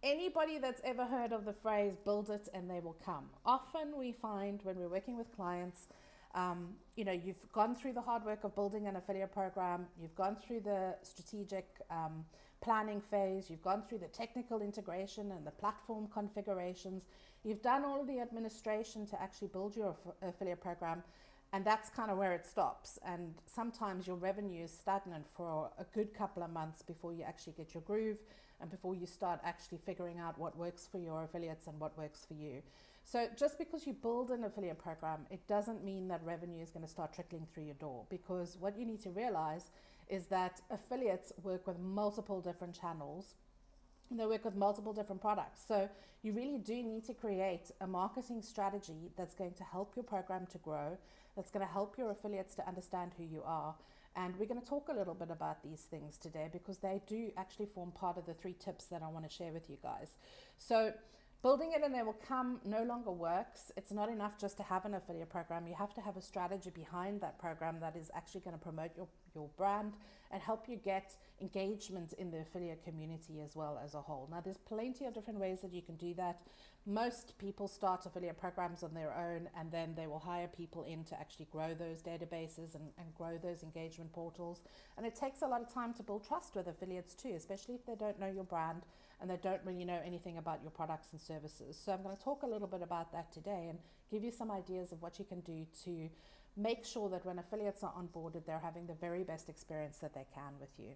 anybody that's ever heard of the phrase build it and they will come, often we find when we're working with clients, you've gone through the hard work of building an affiliate program, you've gone through the strategic planning phase, you've gone through the technical integration and the platform configurations, you've done all of the administration to actually build your affiliate program, and that's kind of where it stops. And sometimes your revenue is stagnant for a good couple of months before you actually get your groove and before you start actually figuring out what works for your affiliates and what works for you. So just because you build an affiliate program, it doesn't mean that revenue is going to start trickling through your door, because what you need to realize is that affiliates work with multiple different channels. They work with multiple different products. So you really do need to create a marketing strategy that's going to help your program to grow, that's going to help your affiliates to understand who you are. And we're going to talk a little bit about these things today, because they do actually form part of the 3 tips that I want to share with you guys. So building it and they will come no longer works. It's not enough just to have an affiliate program. You have to have a strategy behind that program that is actually going to promote your brand and help you get engagement in the affiliate community as well as a whole. Now, there's plenty of different ways that you can do that. Most people start affiliate programs on their own, and then they will hire people in to actually grow those databases and grow those engagement portals. And it takes a lot of time to build trust with affiliates too, especially if they don't know your brand and they don't really know anything about your products and services. So I'm going to talk a little bit about that today and give you some ideas of what you can do to make sure that when affiliates are onboarded, they're having the very best experience that they can with you.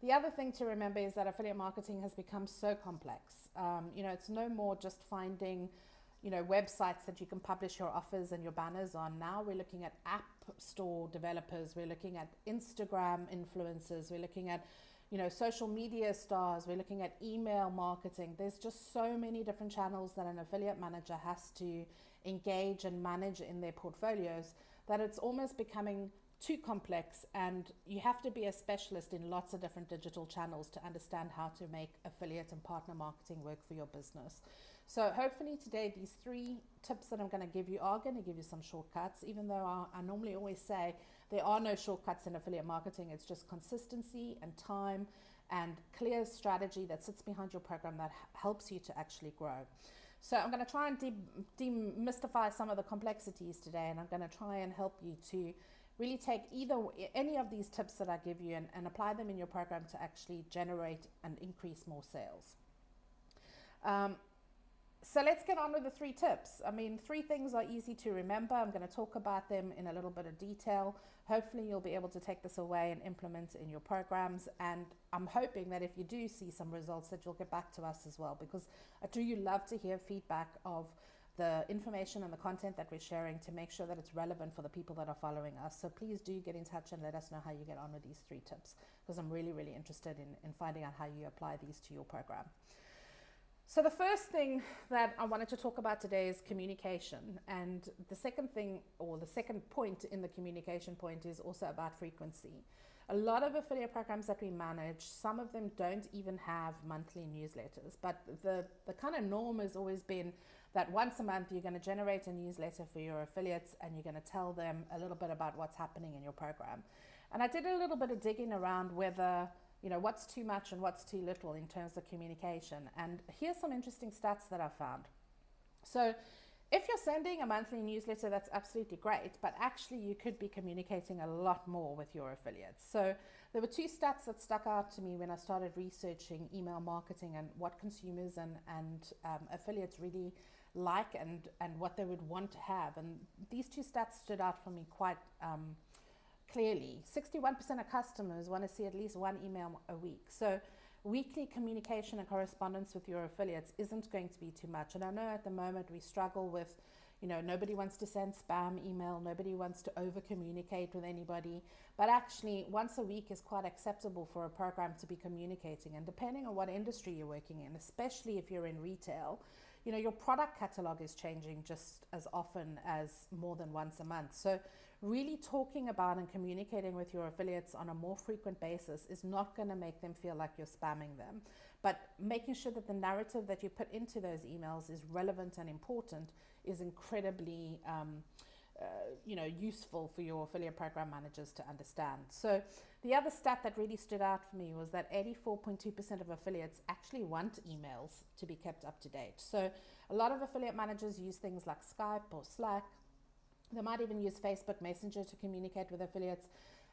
The other thing to remember is that affiliate marketing has become so complex. It's no more just finding websites that you can publish your offers and your banners on. Now we're looking at app store developers, we're looking at Instagram influencers, we're looking at social media stars, we're looking at email marketing. There's just so many different channels that an affiliate manager has to engage and manage in their portfolios that it's almost becoming too complex, and you have to be a specialist in lots of different digital channels to understand how to make affiliate and partner marketing work for your business. So hopefully today these 3 tips that I'm going to give you are going to give you some shortcuts, even though I normally always say there are no shortcuts in affiliate marketing. It's just consistency and time and clear strategy that sits behind your program that helps you to actually grow. So I'm going to try and demystify some of the complexities today, and I'm going to try and help you to really take any of these tips that I give you and apply them in your program to actually generate and increase more sales. So let's get on with the 3 tips. 3 things are easy to remember. I'm going to talk about them in a little bit of detail. Hopefully you'll be able to take this away and implement in your programs. And I'm hoping that if you do see some results that you'll get back to us as well, because I do love to hear feedback of the information and the content that we're sharing to make sure that it's relevant for the people that are following us. So please do get in touch and let us know how you get on with these 3 tips, because I'm really, really interested in finding out how you apply these to your program. So the first thing that I wanted to talk about today is communication. And the second thing, or the second point in the communication point, is also about frequency. A lot of affiliate programs that we manage, some of them don't even have monthly newsletters, but the kind of norm has always been that once a month you're going to generate a newsletter for your affiliates and you're going to tell them a little bit about what's happening in your program. And I did a little bit of digging around whether what's too much and what's too little in terms of communication. And here's some interesting stats that I found. So if you're sending a monthly newsletter, that's absolutely great, but actually you could be communicating a lot more with your affiliates. So there were 2 stats that stuck out to me when I started researching email marketing and what consumers and affiliates really like and what they would want to have. And these 2 stats stood out for me quite clearly. 61% of customers want to see at least 1 email a week. So weekly communication and correspondence with your affiliates isn't going to be too much. And I know at the moment we struggle with, nobody wants to send spam email, nobody wants to over communicate with anybody, but actually once a week is quite acceptable for a program to be communicating. And depending on what industry you're working in, especially if you're in retail, your product catalog is changing just as often as more than once a month. So really talking about and communicating with your affiliates on a more frequent basis is not going to make them feel like you're spamming them, but making sure that the narrative that you put into those emails is relevant and important is incredibly useful for your affiliate program managers to understand. So The other stat that really stood out for me was that 84.2% of affiliates actually want emails to be kept up to date. So a lot of affiliate managers use things like Skype or Slack. They might even use Facebook Messenger to communicate with affiliates.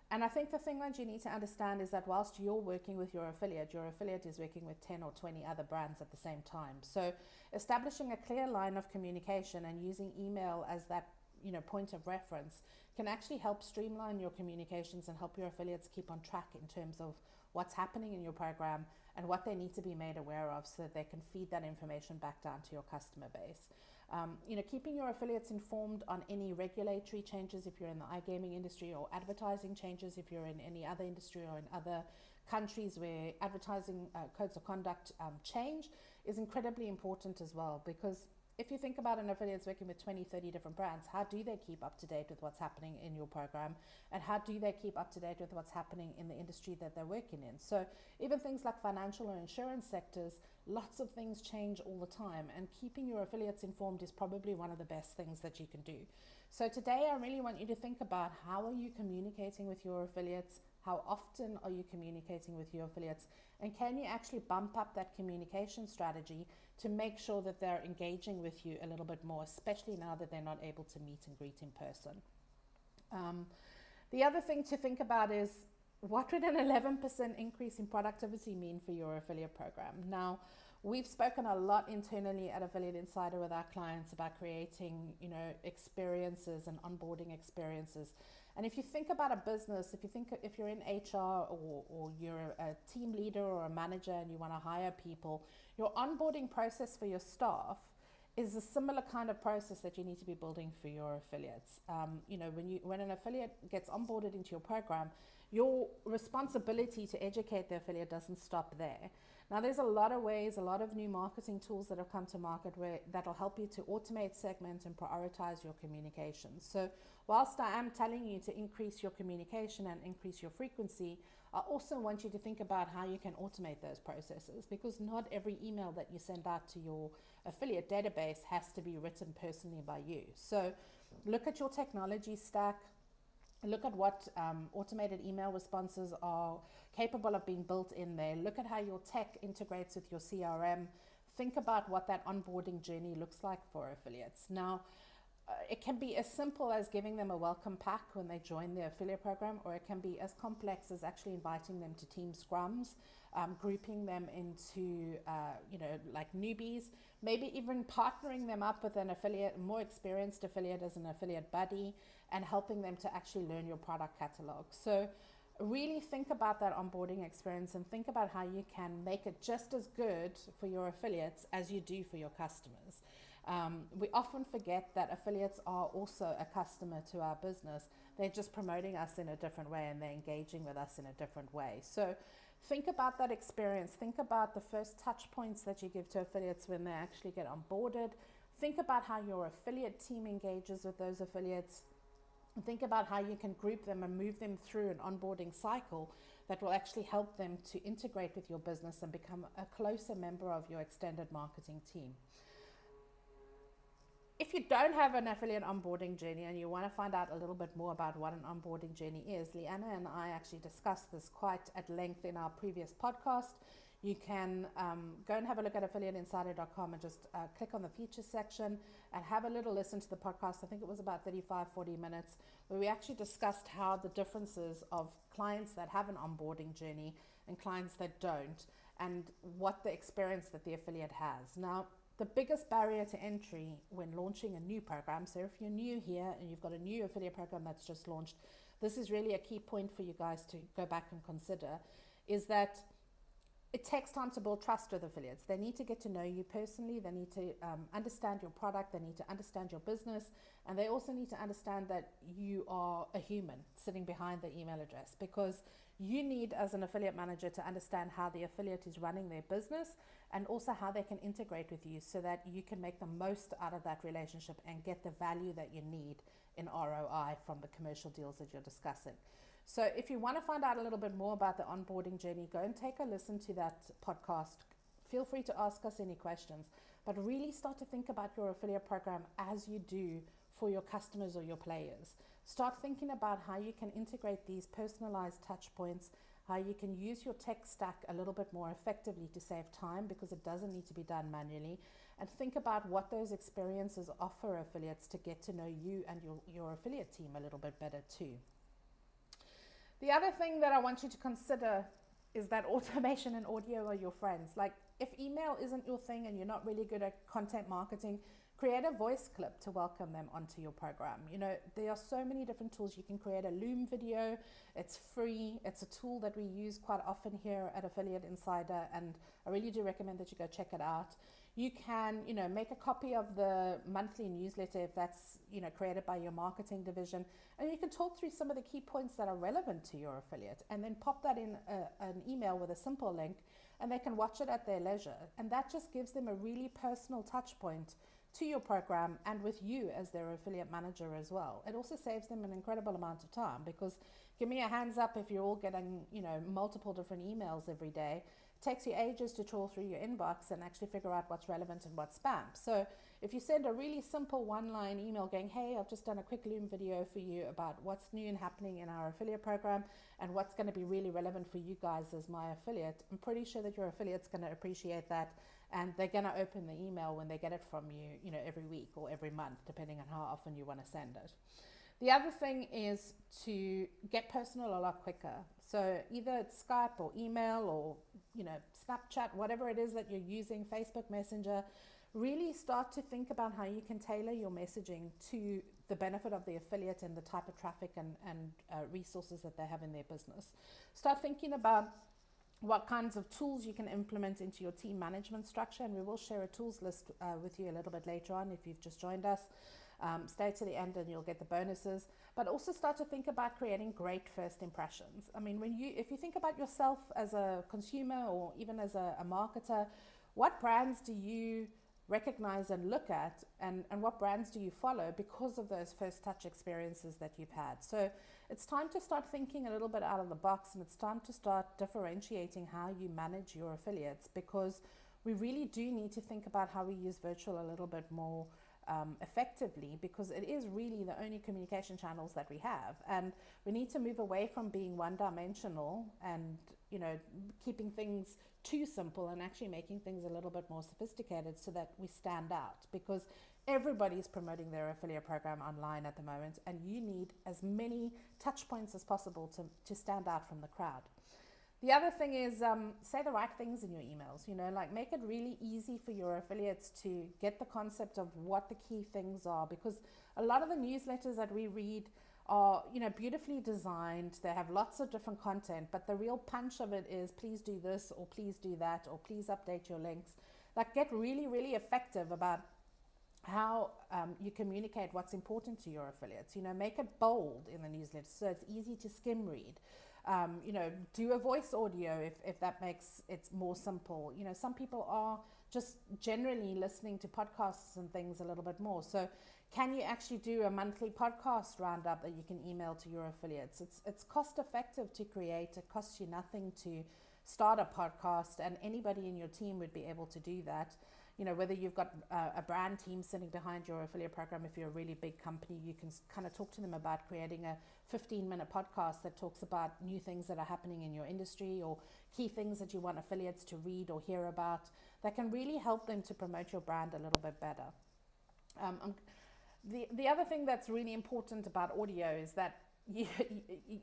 And I think the thing that you need to understand is that whilst you're working with your affiliate is working with 10 or 20 other brands at the same time. So establishing a clear line of communication and using email as that point of reference can actually help streamline your communications and help your affiliates keep on track in terms of what's happening in your program and what they need to be made aware of so that they can feed that information back down to your customer base. Keeping your affiliates informed on any regulatory changes if you're in the iGaming industry, or advertising changes if you're in any other industry or in other countries where advertising codes of conduct change, is incredibly important as well. Because if you think about an affiliate working with 20, 30 different brands, how do they keep up to date with what's happening in your program? And how do they keep up to date with what's happening in the industry that they're working in? So even things like financial or insurance sectors, lots of things change all the time. And keeping your affiliates informed is probably one of the best things that you can do. So today I really want you to think about, how are you communicating with your affiliates? How often are you communicating with your affiliates? And can you actually bump up that communication strategy to make sure that they're engaging with you a little bit more, especially now that they're not able to meet and greet in person? The other thing to think about is, what would an 11% increase in productivity mean for your affiliate program? Now, we've spoken a lot internally at Affiliate Insider with our clients about creating, experiences and onboarding experiences. And if you think about a business, if you're in HR or you're a team leader or a manager and you want to hire people, your onboarding process for your staff is a similar kind of process that you need to be building for your affiliates. When an affiliate gets onboarded into your program, your responsibility to educate the affiliate doesn't stop there. Now, there's a lot of ways, a lot of new marketing tools that have come to market that'll help you to automate, segment, and prioritize your communications. So whilst I am telling you to increase your communication and increase your frequency, I also want you to think about how you can automate those processes, because not every email that you send out to your affiliate database has to be written personally by you. So look at your technology stack. Look at what automated email responses are capable of being built in there. Look at how your tech integrates with your CRM. Think about what that onboarding journey looks like for affiliates. Now, it can be as simple as giving them a welcome pack when they join the affiliate program, or it can be as complex as actually inviting them to team scrums, grouping them into, like newbies, maybe even partnering them up with an affiliate, more experienced affiliate as an affiliate buddy, and helping them to actually learn your product catalog. So really think about that onboarding experience and think about how you can make it just as good for your affiliates as you do for your customers. We often forget that affiliates are also a customer to our business. They're just promoting us in a different way and they're engaging with us in a different way. So think about that experience. Think about the first touch points that you give to affiliates when they actually get onboarded. Think about how your affiliate team engages with those affiliates. Think about how you can group them and move them through an onboarding cycle that will actually help them to integrate with your business and become a closer member of your extended marketing team. If you don't have an affiliate onboarding journey and you want to find out a little bit more about what an onboarding journey is, Leanna and I actually discussed this quite at length in our previous podcast. You can go and have a look at affiliateinsider.com and just click on the features section and have a little listen to the podcast. I think it was about 35-40 minutes, where we actually discussed how the differences of clients that have an onboarding journey and clients that don't, and what the experience that the affiliate has. Now, the biggest barrier to entry when launching a new program, so if you're new here and you've got a new affiliate program that's just launched, this is really a key point for you guys to go back and consider, is that it takes time to build trust with affiliates. They need to get to know you personally. They need to understand your product. They need to understand your business. And they also need to understand that you are a human sitting behind the email address, because you need, as an affiliate manager, to understand how the affiliate is running their business and also how they can integrate with you so that you can make the most out of that relationship and get the value that you need in ROI from the commercial deals that you're discussing. So if you want to find out a little bit more about the onboarding journey, go and take a listen to that podcast. Feel free to ask us any questions, but really start to think about your affiliate program as you do for your customers or your players. Start thinking about how you can integrate these personalized touch points, how you can use your tech stack a little bit more effectively to save time, because it doesn't need to be done manually, and think about what those experiences offer affiliates to get to know you and your affiliate team a little bit better too. The other thing that I want you to consider is that automation and audio are your friends. Like, if email isn't your thing and you're not really good at content marketing, create a voice clip to welcome them onto your program. You know, there are so many different tools. You can create a Loom video. It's free. It's a tool that we use quite often here at Affiliate Insider, and I really do recommend that you go check it out. You can, you know, make a copy of the monthly newsletter if that's, you know, created by your marketing division, and you can talk through some of the key points that are relevant to your affiliate, and then pop that in an email with a simple link, and they can watch it at their leisure. And that just gives them a really personal touch point to your program and with you as their affiliate manager as well. It also saves them an incredible amount of time, because give me a hands up if you're all getting, you know, multiple different emails every day. It takes you ages to trawl through your inbox and actually figure out what's relevant and what's spam. So if you send a really simple one-line email going, hey, I've just done a quick Loom video for you about what's new and happening in our affiliate program and what's going to be really relevant for you guys as my affiliate, I'm pretty sure that your affiliate's going to appreciate that, and they're going to open the email when they get it from you, you know, every week or every month, depending on how often you want to send it. The other thing is to get personal a lot quicker. So either it's Skype or email or, you know, Snapchat, whatever it is that you're using, Facebook Messenger, really start to think about how you can tailor your messaging to the benefit of the affiliate and the type of traffic and resources that they have in their business. Start thinking about what kinds of tools you can implement into your team management structure, and we will share a tools list with you a little bit later on if you've just joined us. Stay to the end and you'll get the bonuses, but also start to think about creating great first impressions. I mean, if you think about yourself as a consumer or even as a marketer, what brands do you recognize and look at, and what brands do you follow because of those first touch experiences that you've had? So it's time to start thinking a little bit out of the box, and it's time to start differentiating how you manage your affiliates, because we really do need to think about how we use virtual a little bit more effectively, because it is really the only communication channels that we have, and we need to move away from being one-dimensional and, you know, keeping things too simple and actually making things a little bit more sophisticated so that we stand out, because everybody's promoting their affiliate program online at the moment, and you need as many touch points as possible to stand out from the crowd. The other thing is say the right things in your emails, you know, like make it really easy for your affiliates to get the concept of what the key things are, because a lot of the newsletters that we read are, you know, beautifully designed. They have lots of different content, but the real punch of it is please do this or please do that or please update your links. Like, get really, really effective about how you communicate what's important to your affiliates. You know, make it bold in the newsletter so it's easy to skim read. You know, do a voice audio if that makes it more simple. You know, some people are just generally listening to podcasts and things a little bit more. So can you actually do a monthly podcast roundup that you can email to your affiliates? It's cost effective to create. It costs you nothing to start a podcast, and anybody in your team would be able to do that. You know, whether you've got a brand team sitting behind your affiliate program, if you're a really big company, you can kind of talk to them about creating a 15-minute podcast that talks about new things that are happening in your industry or key things that you want affiliates to read or hear about that can really help them to promote your brand a little bit better. The other thing that's really important about audio is that you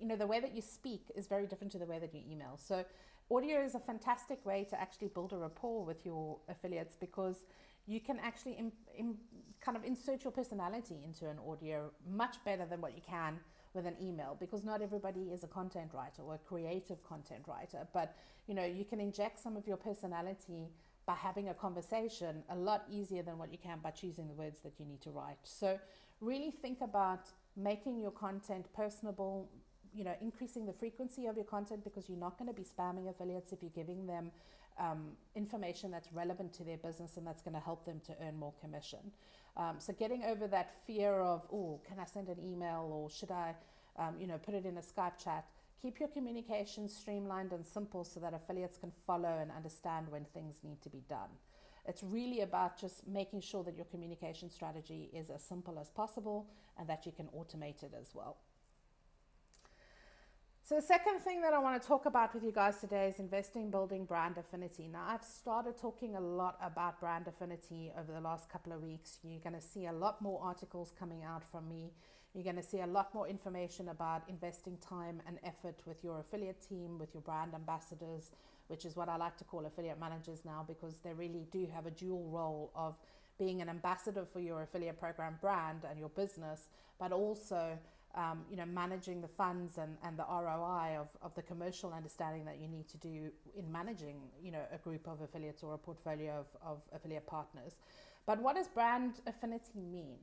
know, the way that you speak is very different to the way that you email. So audio is a fantastic way to actually build a rapport with your affiliates, because you can actually kind of insert your personality into an audio much better than what you can with an email, because not everybody is a content writer or a creative content writer. But, you know, you can inject some of your personality by having a conversation a lot easier than what you can by choosing the words that you need to write. So really think about making your content personable, you know, increasing the frequency of your content, because you're not going to be spamming affiliates if you're giving them information that's relevant to their business and that's going to help them to earn more commission. So getting over that fear of, oh, can I send an email, or should I, you know, put it in a Skype chat? Keep your communication streamlined and simple so that affiliates can follow and understand when things need to be done. It's really about just making sure that your communication strategy is as simple as possible and that you can automate it as well. So the second thing that I want to talk about with you guys today is investing, building brand affinity. Now, I've started talking a lot about brand affinity over the last couple of weeks. You're going to see a lot more articles coming out from me. You're going to see a lot more information about investing time and effort with your affiliate team, with your brand ambassadors, which is what I like to call affiliate managers now, because they really do have a dual role of being an ambassador for your affiliate program brand and your business, but also managing the funds and the ROI of the commercial understanding that you need to do in managing, a group of affiliates or a portfolio of affiliate partners. But what does brand affinity mean?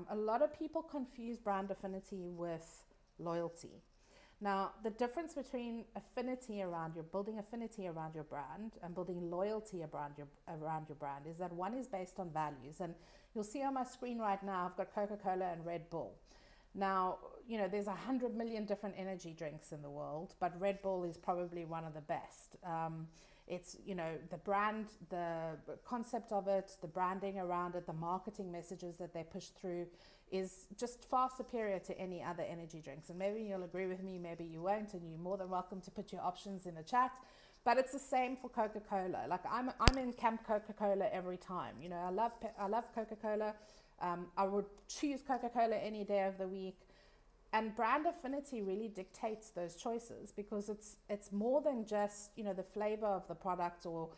A lot of people confuse brand affinity with loyalty. Now, the difference between building affinity around your brand and building loyalty around your brand is that one is based on values. And you'll see on my screen right now, I've got Coca-Cola and Red Bull. Now, there's 100 million different energy drinks in the world, but Red Bull is probably one of the best. It's, the brand, the concept of it, the branding around it, the marketing messages that they push through is just far superior to any other energy drinks. And maybe you'll agree with me, maybe you won't, and you're more than welcome to put your options in the chat. But it's the same for Coca-Cola. Like I'm in Camp Coca-Cola every time. I love Coca-Cola. I would choose Coca-Cola any day of the week. And brand affinity really dictates those choices, because it's more than just, the flavor of the product or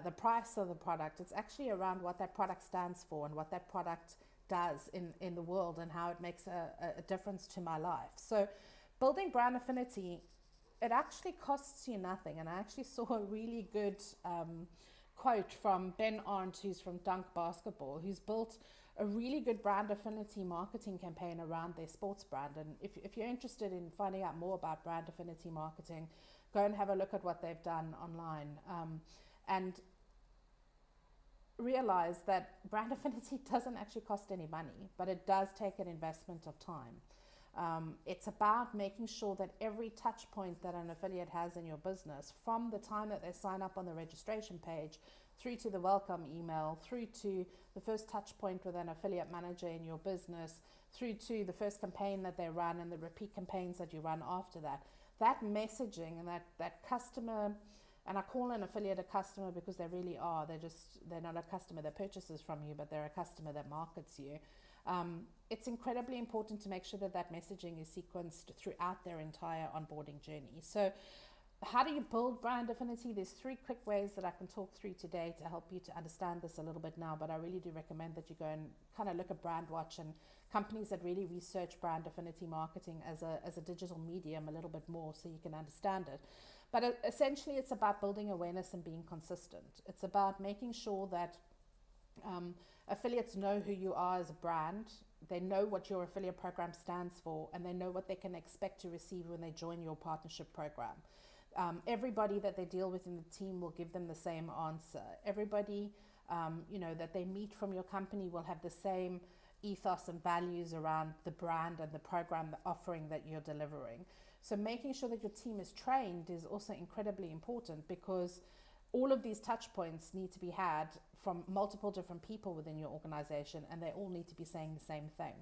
the price of the product. It's actually around what that product stands for and what that product does in the world and how it makes a difference to my life. So building brand affinity, it actually costs you nothing. And I actually saw a really good quote from Ben Arndt, who's from Dunk Basketball, who's built a really good brand affinity marketing campaign around their sports brand. And if you're interested in finding out more about brand affinity marketing, go and have a look at what they've done online. And realize that brand affinity doesn't actually cost any money, but it does take an investment of time. It's about making sure that every touch point that an affiliate has in your business, from the time that they sign up on the registration page, through to the welcome email, through to the first touch point with an affiliate manager in your business, through to the first campaign that they run and the repeat campaigns that you run after that, that messaging and that customer. And I call an affiliate a customer because they really are. They're not a customer that purchases from you, but they're a customer that markets you. It's incredibly important to make sure that messaging is sequenced throughout their entire onboarding journey. So how do you build brand affinity? There's 3 quick ways that I can talk through today to help you to understand this a little bit now, but I really do recommend that you go and kind of look at BrandWatch and companies that really research brand affinity marketing as a digital medium a little bit more so you can understand it. But essentially, it's about building awareness and being consistent. It's about making sure that affiliates know who you are as a brand. They know what your affiliate program stands for, and they know what they can expect to receive when they join your partnership program. Everybody that they deal with in the team will give them the same answer. Everybody, that they meet from your company will have the same ethos and values around the brand and the program, the offering that you're delivering. So making sure that your team is trained is also incredibly important, because all of these touch points need to be had from multiple different people within your organization, and they all need to be saying the same thing.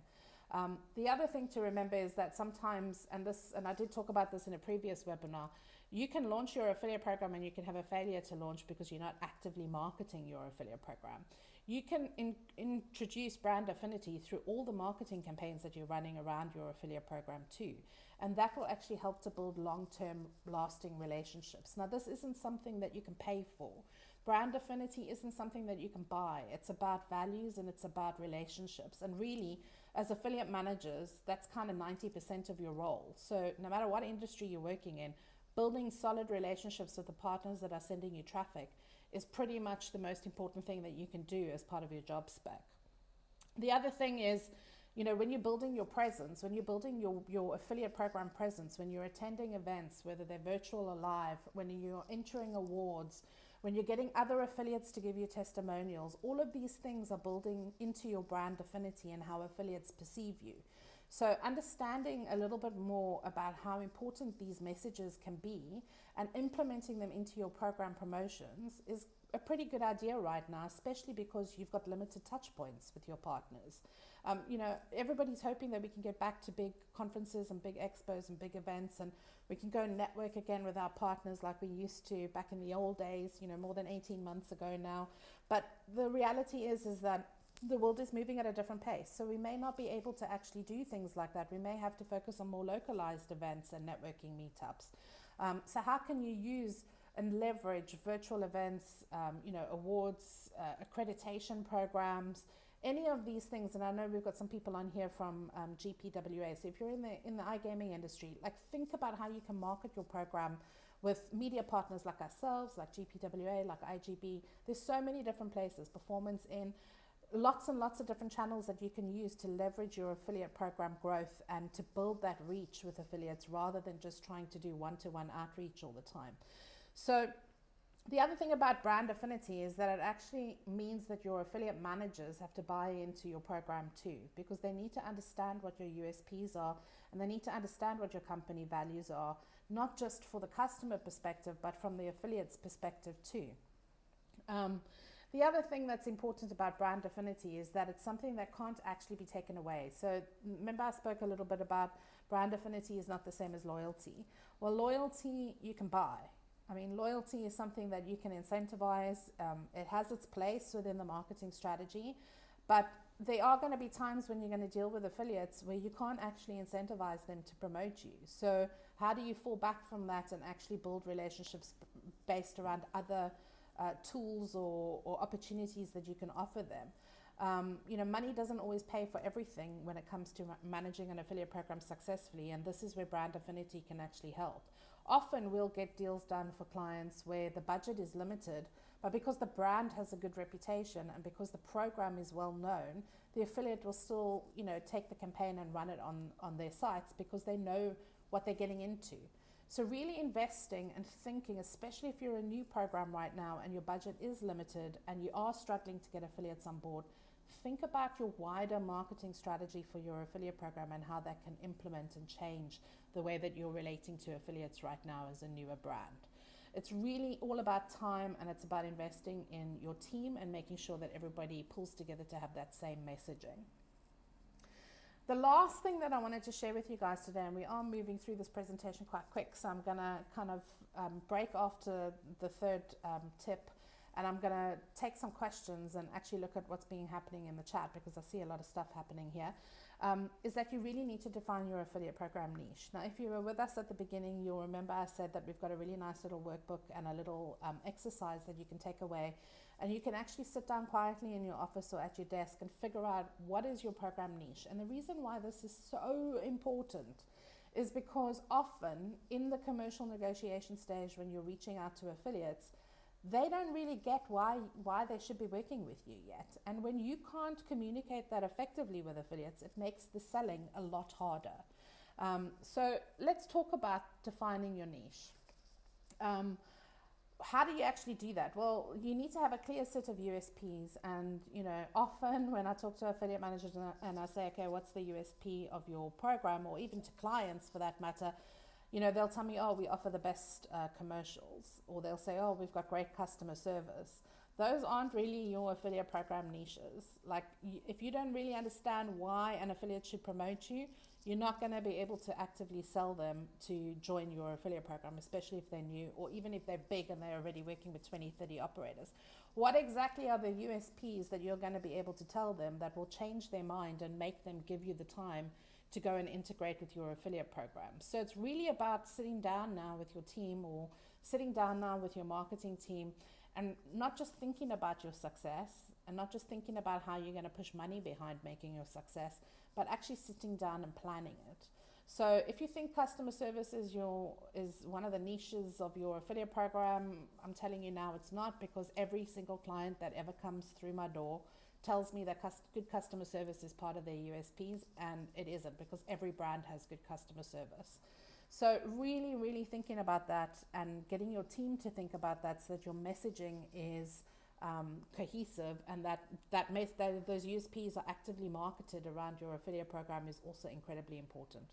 The other thing to remember is that sometimes, and I did talk about this in a previous webinar, you can launch your affiliate program and you can have a failure to launch because you're not actively marketing your affiliate program. You can introduce brand affinity through all the marketing campaigns that you're running around your affiliate program too. And that will actually help to build long-term lasting relationships. Now, this isn't something that you can pay for. Brand affinity isn't something that you can buy. It's about values and it's about relationships. And really, as affiliate managers, that's kind of 90% of your role. So no matter what industry you're working in, building solid relationships with the partners that are sending you traffic is pretty much the most important thing that you can do as part of your job spec. The other thing is, when you're building your presence, when you're building your affiliate program presence, when you're attending events, whether they're virtual or live, when you're entering awards, when you're getting other affiliates to give you testimonials, all of these things are building into your brand affinity and how affiliates perceive you. So understanding a little bit more about how important these messages can be and implementing them into your program promotions is a pretty good idea right now, especially because you've got limited touch points with your partners. Everybody's hoping that we can get back to big conferences and big expos and big events, and we can go and network again with our partners like we used to back in the old days, more than 18 months ago now. But the reality is that the world is moving at a different pace. So we may not be able to actually do things like that. We may have to focus on more localized events and networking meetups. So how can you use and leverage virtual events, awards, accreditation programs, any of these things? And I know we've got some people on here from GPWA. So if you're in the iGaming industry, think about how you can market your program with media partners like ourselves, like GPWA, like IGB. There's so many different places, Performance in, lots and lots of different channels that you can use to leverage your affiliate program growth and to build that reach with affiliates rather than just trying to do one-to-one outreach all the time. So the other thing about brand affinity is that it actually means that your affiliate managers have to buy into your program too, because they need to understand what your USPs are and they need to understand what your company values are, not just for the customer perspective, but from the affiliate's perspective too. The other thing that's important about brand affinity is that it's something that can't actually be taken away. So remember I spoke a little bit about brand affinity is not the same as loyalty. Well, loyalty you can buy. Loyalty is something that you can incentivize. It has its place within the marketing strategy, but there are going to be times when you're going to deal with affiliates where you can't actually incentivize them to promote you. So how do you fall back from that and actually build relationships based around other tools or opportunities that you can offer them? Money doesn't always pay for everything when it comes to managing an affiliate program successfully, and this is where brand affinity can actually help. Often we'll get deals done for clients where the budget is limited, but because the brand has a good reputation and because the program is well known, the affiliate will still, take the campaign and run it on their sites because they know what they're getting into. So really investing and thinking, especially if you're a new program right now and your budget is limited and you are struggling to get affiliates on board, think about your wider marketing strategy for your affiliate program and how that can implement and change the way that you're relating to affiliates right now as a newer brand. It's really all about time, and it's about investing in your team and making sure that everybody pulls together to have that same messaging. The last thing that I wanted to share with you guys today, and we are moving through this presentation quite quick, so I'm going to kind of break after the third tip, and I'm going to take some questions and actually look at what's been happening in the chat, because I see a lot of stuff happening here, is that you really need to define your affiliate program niche. Now, if you were with us at the beginning, you'll remember I said that we've got a really nice little workbook and a little exercise that you can take away, and you can actually sit down quietly in your office or at your desk and figure out what is your program niche. And the reason why this is so important is because often in the commercial negotiation stage, when you're reaching out to affiliates, they don't really get why they should be working with you yet. And when you can't communicate that effectively with affiliates, it makes the selling a lot harder. So let's talk about defining your niche. How do you actually do that? Well, you need to have a clear set of USPs, and often when I talk to affiliate managers and I say, okay, what's the USP of your program, or even to clients for that matter, they'll tell me, oh, we offer the best commercials, or they'll say, oh, we've got great customer service. Those aren't really your affiliate program niches. If you don't really understand why an affiliate should promote you, you're not going to be able to actively sell them to join your affiliate program, especially if they're new, or even if they're big and they're already working with 20, 30 operators. What exactly are the USPs that you're going to be able to tell them that will change their mind and make them give you the time to go and integrate with your affiliate program? So it's really about sitting down now with your team, or sitting down now with your marketing team, and not just thinking about your success and not just thinking about how you're going to push money behind making your success, but actually sitting down and planning it. So if you think customer service is one of the niches of your affiliate program, I'm telling you now it's not, because every single client that ever comes through my door tells me that good customer service is part of their USPs, and it isn't, because every brand has good customer service. So really, really thinking about that and getting your team to think about that, so that your messaging is cohesive, and that those USPs are actively marketed around your affiliate program is also incredibly important.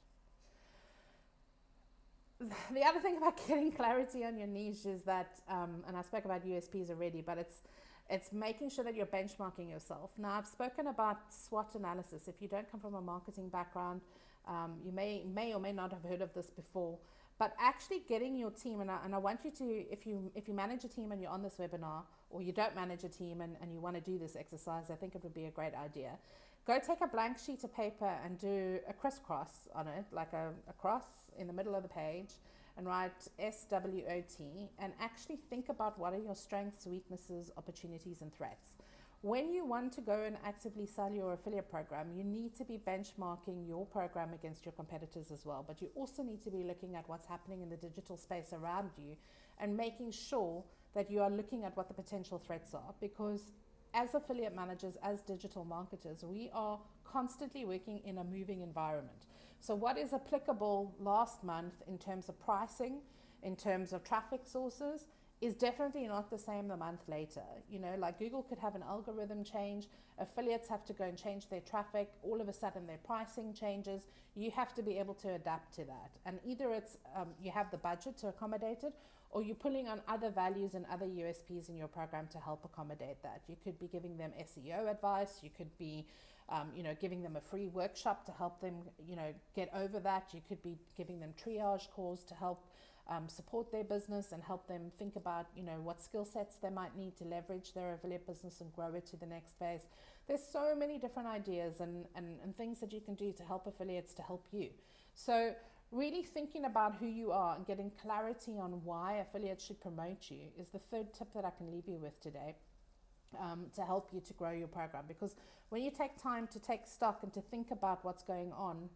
The other thing about getting clarity on your niche is that, and I spoke about USPs already, but it's making sure that you're benchmarking yourself. Now, I've spoken about SWOT analysis. If you don't come from a marketing background, you may or may not have heard of this before. But actually getting your team, and I want you to, if you manage a team and you're on this webinar, or you don't manage a team and you want to do this exercise, I think it would be a great idea. Go take a blank sheet of paper and do a crisscross on it, like a cross in the middle of the page, and write SWOT, and actually think about what are your strengths, weaknesses, opportunities, and threats. When you want to go and actively sell your affiliate program, you need to be benchmarking your program against your competitors as well, but you also need to be looking at what's happening in the digital space around you and making sure that you are looking at what the potential threats are, because as affiliate managers, as digital marketers, we are constantly working in a moving environment. So what is applicable last month in terms of pricing, in terms of traffic sources, is definitely not the same the month later. You know, like Google could have an algorithm change, affiliates have to go and change their traffic, all of a sudden their pricing changes. You have to be able to adapt to that. And either it's you have the budget to accommodate it, or you're pulling on other values and other USPs in your program to help accommodate that. You could be giving them SEO advice, you could be giving them a free workshop to help them, get over that. You could be giving them triage calls to help support their business and help them think about, what skill sets they might need to leverage their affiliate business and grow it to the next phase. There's so many different ideas and things that you can do to help affiliates to help you. So really thinking about who you are and getting clarity on why affiliates should promote you is the third tip that I can leave you with today. To help you to grow your program, because when you take time to take stock and to think about what's going on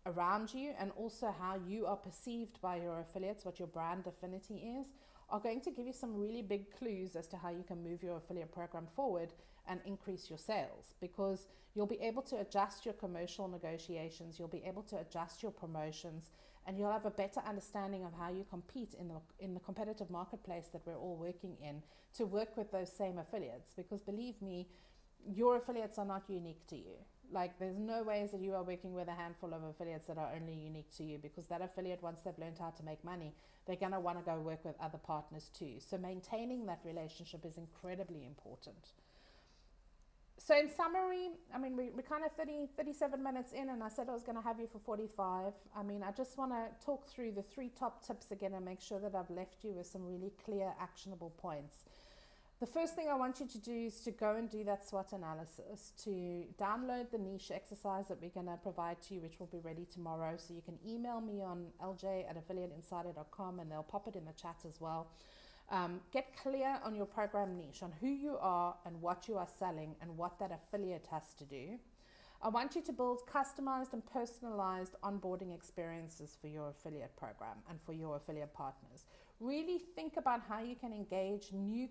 around you and also how you are perceived by your affiliates, what your brand affinity is, are going to give you some really big clues as to how you can move your affiliate program forward and increase your sales, because you'll be able to adjust your commercial negotiations, you'll be able to adjust your promotions, and you'll have a better understanding of how you compete in the competitive marketplace that we're all working in to work with those same affiliates. Because believe me, your affiliates are not unique to you. Like, there's no ways that you are working with a handful of affiliates that are only unique to you, because that affiliate, once they've learned how to make money, they're going to want to go work with other partners too. So maintaining that relationship is incredibly important. So in summary, we're kind of 37 minutes in, and I said I was going to have you for 45. I just want to talk through the 3 top tips again and make sure that I've left you with some really clear, actionable points. The first thing I want you to do is to go and do that SWOT analysis, to download the niche exercise that we're going to provide to you, which will be ready tomorrow. So you can email me on lj@affiliateinsider.com, and they'll pop it in the chat as well. Get clear on your program niche, on who you are and what you are selling and what that affiliate has to do. I want you to build customized and personalized onboarding experiences for your affiliate program and for your affiliate partners. Really think about how you can engage new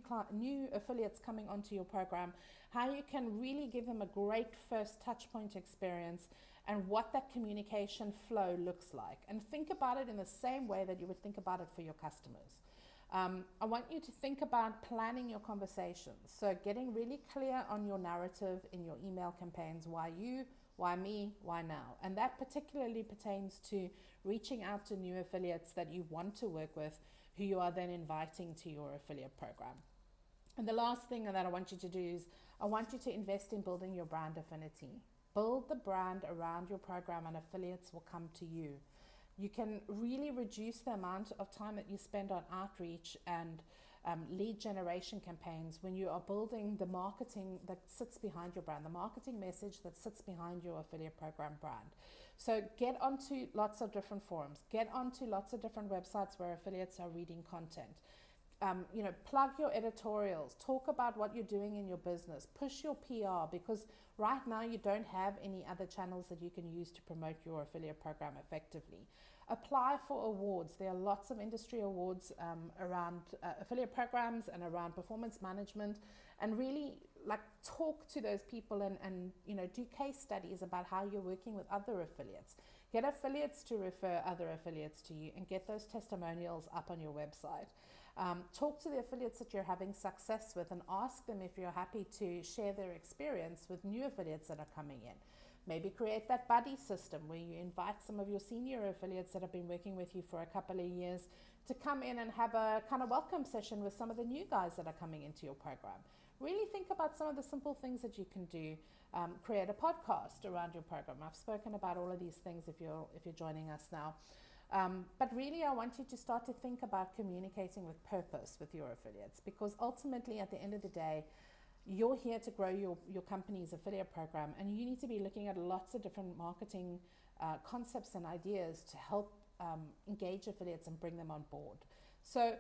affiliates coming onto your program, how you can really give them a great first touch point experience, and what that communication flow looks like. And think about it in the same way that you would think about it for your customers. I want you to think about planning your conversations. So getting really clear on your narrative in your email campaigns. Why you? Why me? Why now? And that particularly pertains to reaching out to new affiliates that you want to work with, who you are then inviting to your affiliate program. And the last thing that I want you to do is I want you to invest in building your brand affinity. Build the brand around your program, and affiliates will come to you. You can really reduce the amount of time that you spend on outreach and lead generation campaigns when you are building the marketing that sits behind your brand, the marketing message that sits behind your affiliate program brand. So get onto lots of different forums, get onto lots of different websites where affiliates are reading content. Plug your editorials, talk about what you're doing in your business, push your PR, because right now you don't have any other channels that you can use to promote your affiliate program effectively. Apply for awards. There are lots of industry awards around affiliate programs and around performance management, and really talk to those people and do case studies about how you're working with other affiliates. Get affiliates to refer other affiliates to you and get those testimonials up on your website. Talk to the affiliates that you're having success with and ask them if you're happy to share their experience with new affiliates that are coming in. Maybe create that buddy system where you invite some of your senior affiliates that have been working with you for a couple of years to come in and have a kind of welcome session with some of the new guys that are coming into your program. Really think about some of the simple things that you can do. Create a podcast around your program. I've spoken about all of these things if you're joining us now. But really, I want you to start to think about communicating with purpose with your affiliates, because ultimately, at the end of the day, you're here to grow your company's affiliate program, and you need to be looking at lots of different marketing concepts and ideas to help engage affiliates and bring them on board. So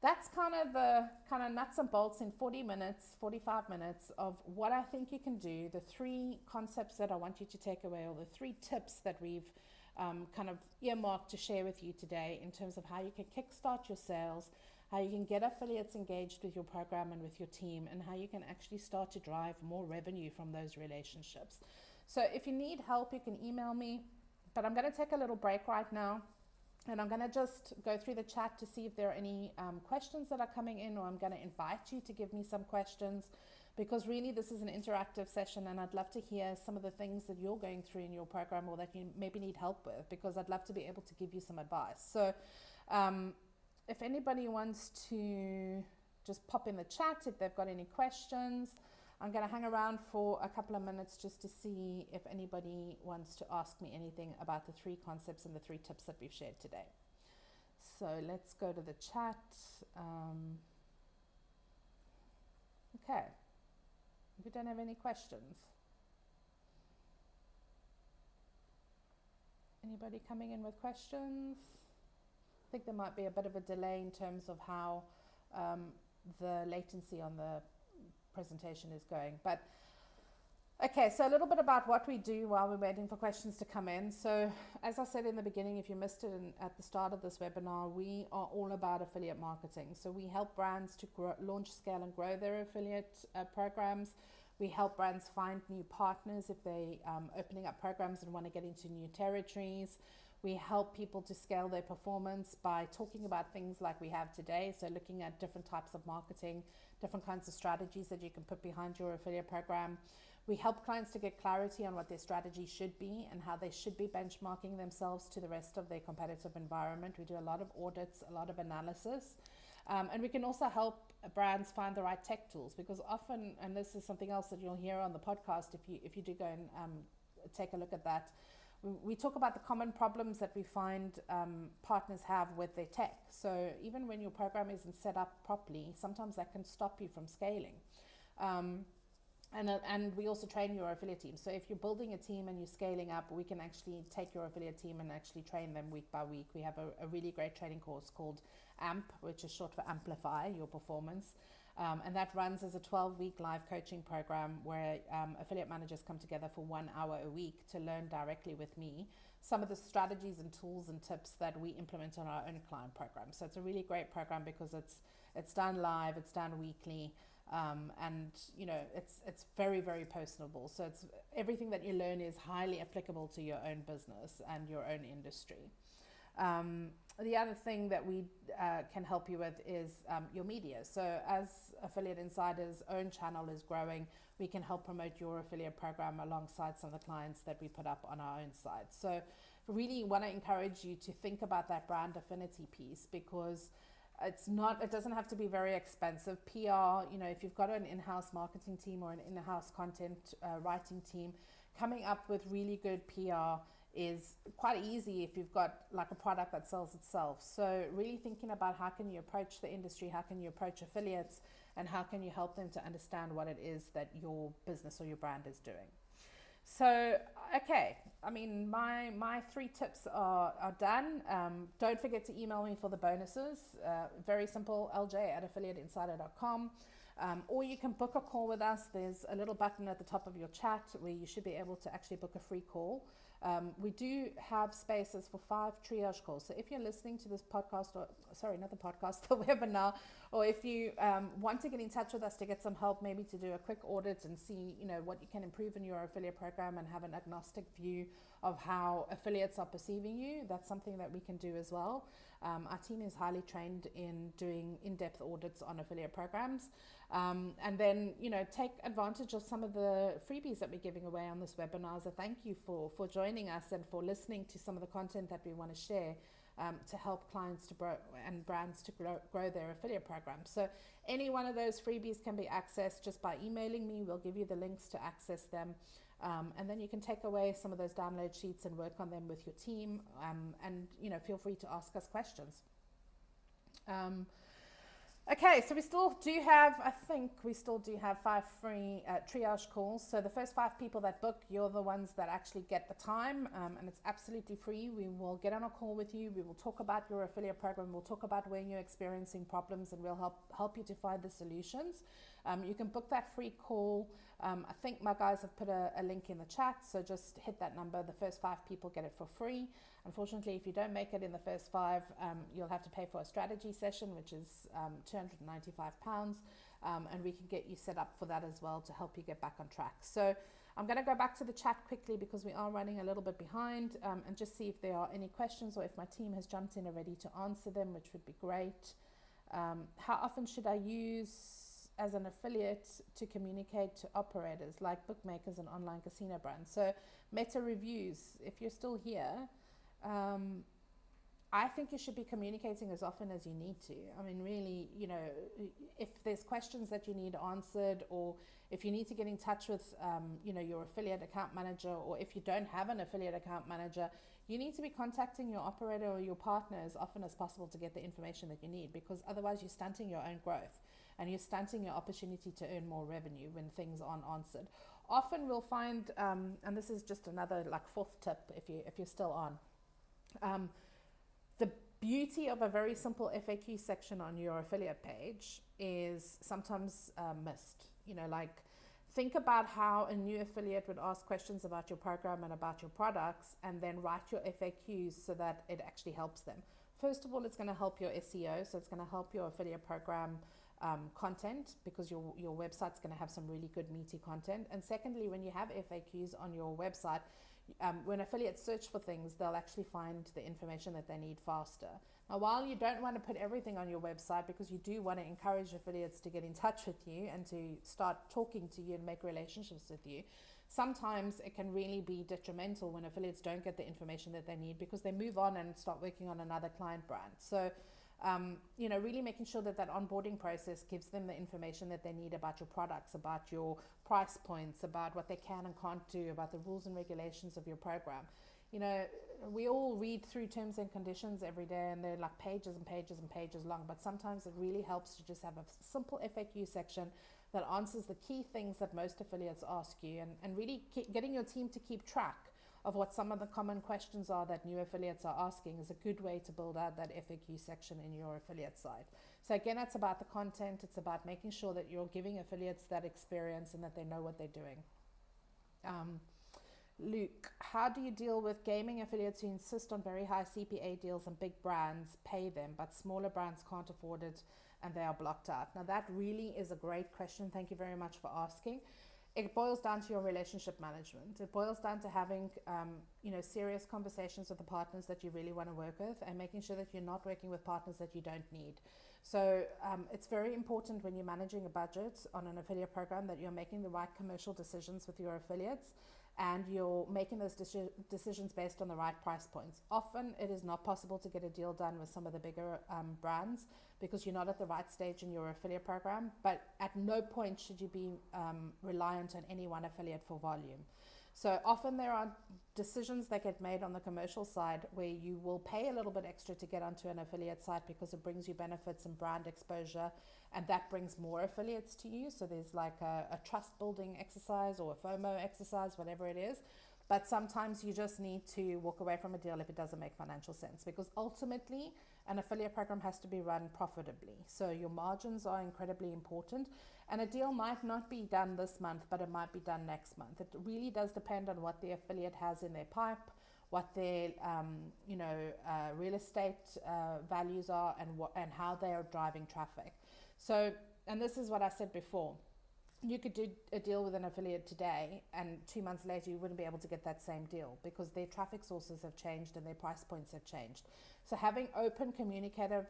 that's kind of the nuts and bolts in 40 minutes, 45 minutes of what I think you can do, the 3 concepts that I want you to take away, or the 3 tips that we've kind of earmarked to share with you today in terms of how you can kickstart your sales, how you can get affiliates engaged with your program and with your team, and how you can actually start to drive more revenue from those relationships. So if you need help, you can email me, but I'm going to take a little break right now, and I'm going to just go through the chat to see if there are any questions that are coming in, or I'm going to invite you to give me some questions, because really this is an interactive session, and I'd love to hear some of the things that you're going through in your program or that you maybe need help with, because I'd love to be able to give you some advice. So if anybody wants to just pop in the chat if they've got any questions. I'm going to hang around for a couple of minutes just to see if anybody wants to ask me anything about the 3 concepts and the 3 tips that we've shared today. So let's go to the chat. Okay. We don't have any questions. Anybody coming in with questions? I think there might be a bit of a delay in terms of how the latency on the presentation is going. But okay, so a little bit about what we do while we're waiting for questions to come in. So as I said in the beginning, if you missed it at the start of this webinar, we are all about affiliate marketing. So we help brands to launch, scale, and grow their affiliate programs. We help brands find new partners if they opening up programs and want to get into new territories. We help people to scale their performance by talking about things like we have today. So looking at different types of marketing, different kinds of strategies that you can put behind your affiliate program. We help clients to get clarity on what their strategy should be and how they should be benchmarking themselves to the rest of their competitive environment. We do a lot of audits, a lot of analysis. And we can also help brands find the right tech tools, because often, and this is something else that you'll hear on the podcast if you do go and take a look at that, we talk about the common problems that we find partners have with their tech. So even when your program isn't set up properly, sometimes that can stop you from scaling. And we also train your affiliate team. So if you're building a team and you're scaling up, we can actually take your affiliate team and actually train them week by week. We have a really great training course called AMP, which is short for Amplify Your Performance. And that runs as a 12-week live coaching program where affiliate managers come together for 1 hour a week to learn directly with me some of the strategies and tools and tips that we implement on our own client program. So it's a really great program because it's done live, it's done weekly, and you know it's very, very personable. So it's everything that you learn is highly applicable to your own business and your own industry. The other thing that we can help you with is your media. So as Affiliate Insider's own channel is growing, we can help promote your affiliate program alongside some of the clients that we put up on our own site. So really want to encourage you to think about that brand affinity piece, because it doesn't have to be very expensive. PR, you know, if you've got an in-house marketing team or an in-house content writing team, coming up with really good PR is quite easy if you've got like a product that sells itself. So really thinking about how can you approach the industry, how can you approach affiliates, and how can you help them to understand what it is that your business or your brand is doing. So, okay, I mean, my 3 tips are done. Don't forget to email me for the bonuses. Very simple, lj@affiliateinsider.com. Or you can book a call with us. There's a little button at the top of your chat where you should be able to actually book a free call We do have spaces for 5 triage calls. So if you're listening to this podcast, or sorry, not the podcast, the webinar, or if you want to get in touch with us to get some help, maybe to do a quick audit and see, what you can improve in your affiliate program and have an agnostic view of how affiliates are perceiving you, that's something that we can do as well. Our team is highly trained in doing in-depth audits on affiliate programs. And then, take advantage of some of the freebies that we're giving away on this webinar. So thank you for joining us and for listening to some of the content that we want to share to help clients to grow and brands to grow their affiliate programs. So any one of those freebies can be accessed just by emailing me. We'll give you the links to access them. And then you can take away some of those download sheets and work on them with your team. And feel free to ask us questions. Okay, so we still do have 5 free triage calls. So the first 5 people that book, you're the ones that actually get the time, and it's absolutely free. We will get on a call with you. We will talk about your affiliate program. We'll talk about where you're experiencing problems, and we'll help you to find the solutions. You can book that free call. I think my guys have put a link in the chat, so just hit that number. The first 5 people get it for free. Unfortunately, if you don't make it in the first 5, you'll have to pay for a strategy session, which is £295, and we can get you set up for that as well to help you get back on track. So I'm going to go back to the chat quickly because we are running a little bit behind, and just see if there are any questions or if my team has jumped in already to answer them, which would be great. How often should I use as an affiliate to communicate to operators like bookmakers and online casino brands? So meta reviews, if you're still here, I think you should be communicating as often as you need to. I mean, really, if there's questions that you need answered, or if you need to get in touch with, your affiliate account manager, or if you don't have an affiliate account manager, you need to be contacting your operator or your partner as often as possible to get the information that you need, because otherwise you're stunting your own growth and you're stunting your opportunity to earn more revenue when things aren't answered. Often we'll find, and this is just another 4th tip if you're still on, the beauty of a very simple FAQ section on your affiliate page is sometimes missed. Think about how a new affiliate would ask questions about your program and about your products, and then write your FAQs so that it actually helps them. First of all, it's going to help your SEO, so it's going to help your affiliate program content, because your website's going to have some really good meaty content. And secondly, when you have FAQs on your website, when affiliates search for things, they'll actually find the information that they need faster. Now, while you don't want to put everything on your website, because you do want to encourage affiliates to get in touch with you and to start talking to you and make relationships with you, sometimes it can really be detrimental when affiliates don't get the information that they need, because they move on and start working on another client brand. So really making sure that onboarding process gives them the information that they need about your products, about your price points, about what they can and can't do, about the rules and regulations of your program. We all read through terms and conditions every day, and they're like pages and pages and pages long, but sometimes it really helps to just have a simple FAQ section that answers the key things that most affiliates ask you, and really getting your team to keep track of what some of the common questions are that new affiliates are asking is a good way to build out that FAQ section in your affiliate site. So again, it's about the content. It's about making sure that you're giving affiliates that experience and that they know what they're doing. Luke, how do you deal with gaming affiliates who insist on very high CPA deals and big brands pay them, but smaller brands can't afford it and they are blocked out? Now that really is a great question. Thank you very much for asking. It boils down to your relationship management. It boils down to having, serious conversations with the partners that you really want to work with, and making sure that you're not working with partners that you don't need. So it's very important when you're managing a budget on an affiliate program that you're making the right commercial decisions with your affiliates, and you're making those decisions based on the right price points. Often it is not possible to get a deal done with some of the bigger brands because you're not at the right stage in your affiliate program, but at no point should you be reliant on any one affiliate for volume. So often there are decisions that get made on the commercial side where you will pay a little bit extra to get onto an affiliate site because it brings you benefits and brand exposure, and that brings more affiliates to you. So there's like a trust building exercise or a FOMO exercise, whatever it is. But sometimes you just need to walk away from a deal if it doesn't make financial sense, because ultimately an affiliate program has to be run profitably. So your margins are incredibly important, and a deal might not be done this month, but it might be done next month. It really does depend on what the affiliate has in their pipe, what their real estate values are, and how they are driving traffic. So, and this is what I said before. You could do a deal with an affiliate today, and 2 months later you wouldn't be able to get that same deal because their traffic sources have changed and their price points have changed. So having open, communicative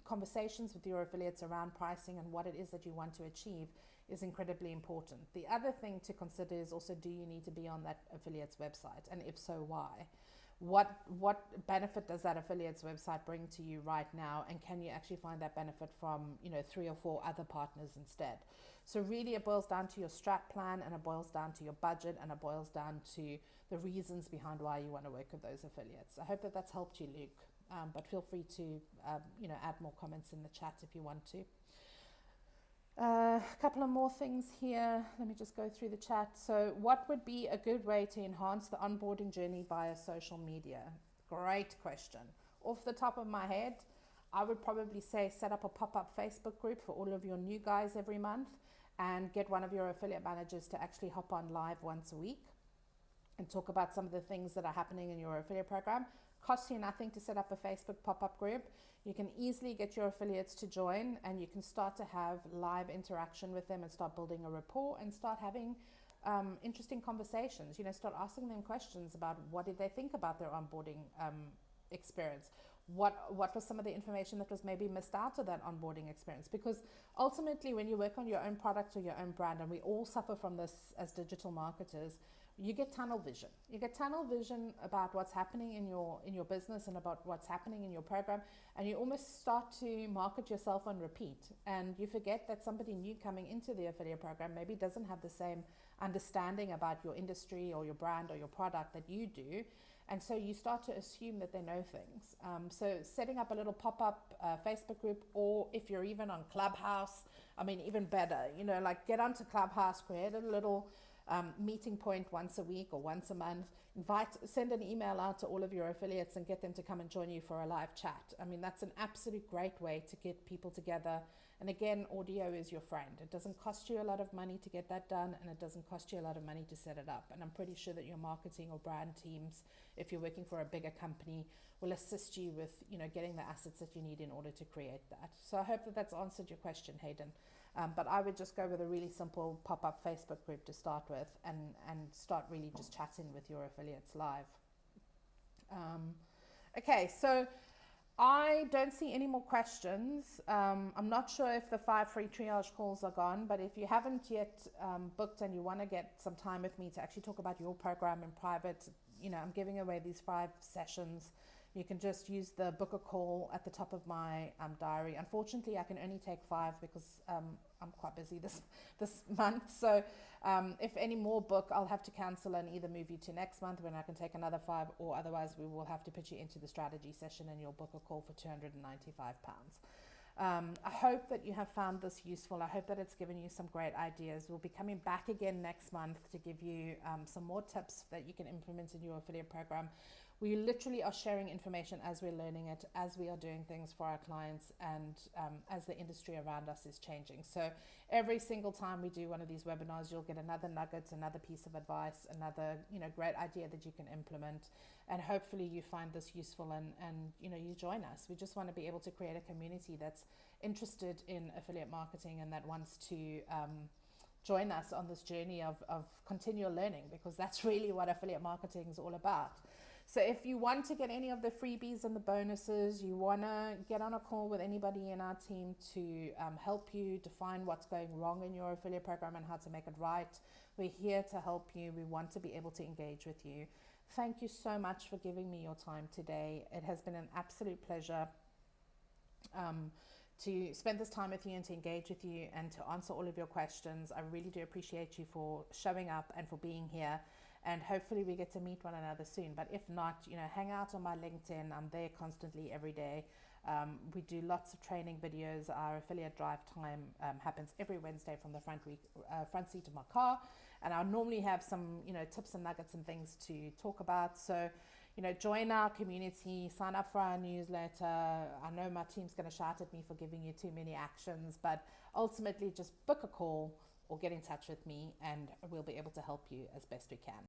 conversations with your affiliates around pricing and what it is that you want to achieve is incredibly important. The other thing to consider is also, do you need to be on that affiliate's website? And if so, why? What benefit does that affiliate's website bring to you right now? And can you actually find that benefit from 3 or 4 other partners instead? So really it boils down to your strat plan, and it boils down to your budget, and it boils down to the reasons behind why you want to work with those affiliates. I hope that that's helped you, Luke. But feel free to add more comments in the chat if you want to. A couple of more things here. Let me just go through the chat. So what would be a good way to enhance the onboarding journey via social media? Great question. Off the top of my head, I would probably say set up a pop-up Facebook group for all of your new guys every month, and get one of your affiliate managers to actually hop on live once a week and talk about some of the things that are happening in your affiliate program. Costs you nothing to set up a Facebook pop-up group. You can easily get your affiliates to join, and you can start to have live interaction with them and start building a rapport and start having interesting conversations. Start asking them questions about what did they think about their onboarding experience. What was some of the information that was maybe missed out of that onboarding experience? Because ultimately, when you work on your own product or your own brand, and we all suffer from this as digital marketers, you get tunnel vision. You get tunnel vision about what's happening in your business and about what's happening in your program, and you almost start to market yourself on repeat. And you forget that somebody new coming into the affiliate program maybe doesn't have the same understanding about your industry or your brand or your product that you do. And so you start to assume that they know things. So setting up a little pop-up Facebook group, or if you're even on Clubhouse, even better, get onto Clubhouse, create a little meeting point once a week or once a month, send an email out to all of your affiliates and get them to come and join you for a live chat. That's an absolute great way to get people together. And again, audio is your friend. It doesn't cost you a lot of money to get that done, and it doesn't cost you a lot of money to set it up. And I'm pretty sure that your marketing or brand teams, if you're working for a bigger company, will assist you with, getting the assets that you need in order to create that. So I hope that that's answered your question, Hayden. But I would just go with a really simple pop-up Facebook group to start with, and start really just chatting with your affiliates live. Okay, so I don't see any more questions. I'm not sure if the 5 free triage calls are gone, but if you haven't yet booked and you want to get some time with me to actually talk about your program in private, I'm giving away these 5 sessions. You can just use the book a call at the top of my diary. Unfortunately, I can only take 5 because I'm quite busy this month. So if any more book, I'll have to cancel and either move you to next month when I can take another 5, or otherwise we will have to put you into the strategy session and you'll book a call for £295. I hope that you have found this useful. I hope that it's given you some great ideas. We'll be coming back again next month to give you some more tips that you can implement in your affiliate program. We literally are sharing information as we're learning it, as we are doing things for our clients, and as the industry around us is changing. So every single time we do one of these webinars, you'll get another nugget, another piece of advice, another great idea that you can implement. And hopefully you find this useful and you join us. We just want to be able to create a community that's interested in affiliate marketing and that wants to join us on this journey of continual learning, because that's really what affiliate marketing is all about. So if you want to get any of the freebies and the bonuses, you want to get on a call with anybody in our team to help you define what's going wrong in your affiliate program and how to make it right, we're here to help you. We want to be able to engage with you. Thank you so much for giving me your time today. It has been an absolute pleasure to spend this time with you and to engage with you and to answer all of your questions. I really do appreciate you for showing up and for being here. And hopefully we get to meet one another soon. But if not, hang out on my LinkedIn. I'm there constantly every day. We do lots of training videos. Our affiliate drive time happens every Wednesday from the front seat of my car, and I normally have some, tips and nuggets and things to talk about. So, join our community, sign up for our newsletter. I know my team's going to shout at me for giving you too many actions, but ultimately just book a call or get in touch with me, and we'll be able to help you as best we can.